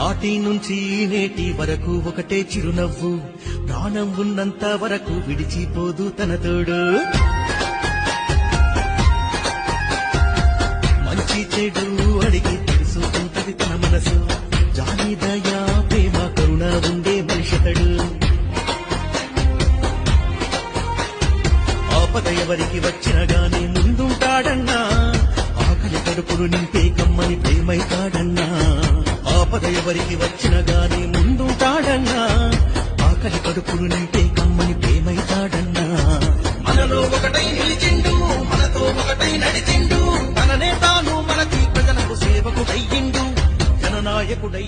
నాటి నుంచి నేటి వరకు ఒకటే చిరునవ్వు, ప్రాణం ఉన్నంత వరకు విడిచిపోదు తన తోడు. మంచి చెడు అడిగి తెలుసుకుంటది తన మనసు, జాలి దయా ప్రేమ కరుణ ఉండే మనిషితడు. ఆపద ఎవరికి వచ్చిన గాని ముందుంటాడన్నా, ఆకలి కడుపులు నింపే కమ్మని ప్రేమైతాడన్నా. ఆపద ఎవరికి వచ్చిన గాని ముందుంటాడన్నా, ఆకలి కడుపులు నింపే కమ్మని ప్రేమైతాడన్నా. మనలో ఒకటై నిలిచిండు, మనతో ఒకటై నడిచిండు, తననే తాను మనకి ప్రజలకు సేవకుడయ్యిండు, జననాయకుడై